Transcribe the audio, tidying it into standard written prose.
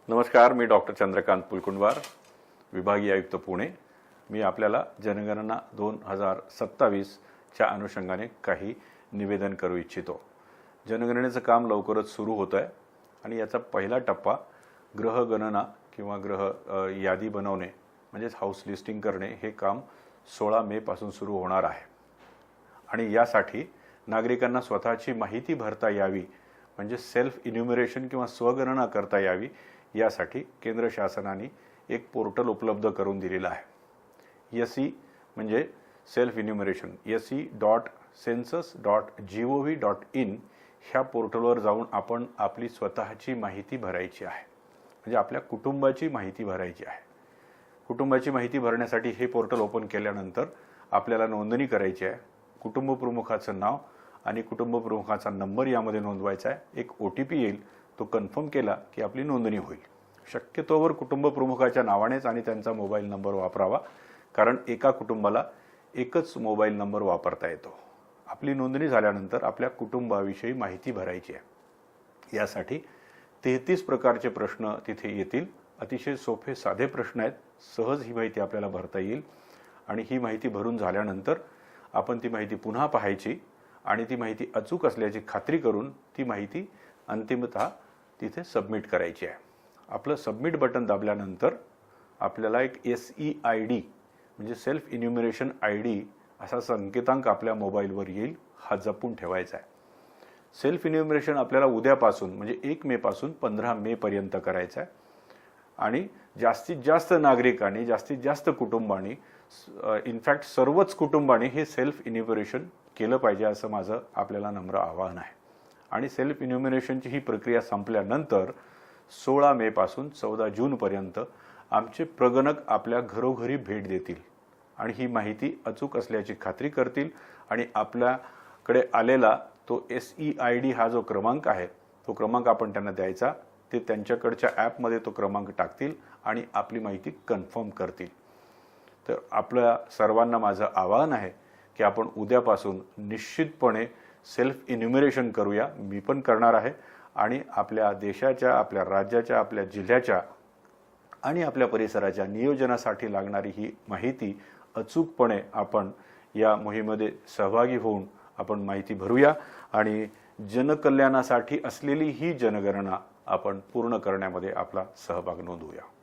नमस्कार, मी डॉक्टर चंद्रकांत पुलकुंडवार, विभागीय आयुक्त पुणे। मी आपल्याला जनगणना 2027 च्या अनुषंगाने काही निवेदन करू इच्छितो। जनगणनेचं काम लवकरच सुरू होत आहे आणि याचा पहिला टप्पा ग्रह गणना किंवा ग्रह यादी बनवणे म्हणजे हाऊस लिस्टिंग करणे हे काम 16 मे पासून सुरू होणार आहे। आणि यासाठी नागरिकांना स्वतःची माहिती भरता यावी म्हणजे सेल्फ इन्युमरेशन किंवा स्वगणना करता यावी यासाठी केंद्र शासनाने एक पोर्टल उपलब्ध करून दिलेला आहे। SE म्हणजे सेल्फ इन्युमरेशन se.census.gov.in ह्या पोर्टलवर जाऊन आपण आपली स्वतःची माहिती भरायची आहे, म्हणजे आपल्या कुटुंबाची माहिती भरायची आहे। कुटुंबाची माहिती भरण्यासाठी हे पोर्टल ओपन केल्यानंतर आपल्याला नोंदणी करायची आहे। कुटुंब प्रमुखाचं नाव आणि कुटुंब प्रमुखाचा नंबर यामध्ये नोंदवायचा आहे। एक OTP येईल, तो कन्फर्म केला की आपली नोंदणी होईल। शक्यतोवर कुटुंब प्रमुखाच्या नावानेच आणि त्यांचा मोबाईल नंबर वापरावा, कारण एका कुटुंबाला एकच मोबाईल नंबर वापरता येतो। आपली नोंदणी झाल्यानंतर आपल्या कुटुंबाविषयी माहिती भरायची आहे। यासाठी 33 प्रकारचे प्रश्न तिथे येतील। अतिशय सोपे साधे प्रश्न आहेत, सहज ही माहिती आपल्याला भरता येईल। आणि ही माहिती भरून झाल्यानंतर आपण ती माहिती पुन्हा पाहायची आणि ती माहिती अचूक असल्याची खात्री करून ती माहिती अंतिमतः तिथे सबमिट करायची आहे। आपलं सबमिट बटन दाबल्यानंतर आपल्याला एक SEID म्हणजे सेल्फ इन्युमरेशन ID असा संकेतांक आपल्या मोबाईलवर येईल, हा जपून ठेवायचा आहे। सेल्फ इन्युमरेशन आपल्याला उद्यापासून म्हणजे 1 मे पासून 15 मे पर्यंत करायचं आहे। आणि जास्तीत जास्त नागरिकांनी, जास्तीत जास्त कुटुंबांनी, इनफॅक्ट सर्वच कुटुंबांनी हे सेल्फ इन्युमरेशन केलं पाहिजे असं माझं आपल्याला नम्र आवाहन आहे। आणि सेल्फ इन्युमरेशनची ही प्रक्रिया संपल्यानंतर 16 मे पासून 14 जून पर्यंत आमचे प्रगणक आपल्या घरोघरी भेट देतील आणि ही माहिती अचूक असल्याची खात्री करतील आणि आपल्याकडे आलेला तो SEID हा जो क्रमांक आहे तो क्रमांक आपण त्यांना द्यायचा। ते त्यांच्याकडच्या ॲपमध्ये तो क्रमांक टाकतील आणि आपली माहिती कन्फर्म करतील। तर आपल्या सर्वांना माझं आवाहन आहे की आपण उद्यापासून निश्चितपणे सेल्फ इन्युमरेशन करूया। मी पण करणार आहे आणि आपल्या देशाच्या, आपल्या राज्याच्या, आपल्या जिल्ह्याच्या आणि आपल्या परिसराच्या नियोजनासाठी लागणारी ही माहिती अचूकपणे आपण या मोहिमेमध्ये सहभागी होऊन आपण माहिती भरूया आणि जनकल्याणासाठी असलेली ही जनगणना आपण पूर्ण करण्यामध्ये आपला सहभाग नोंदवूया।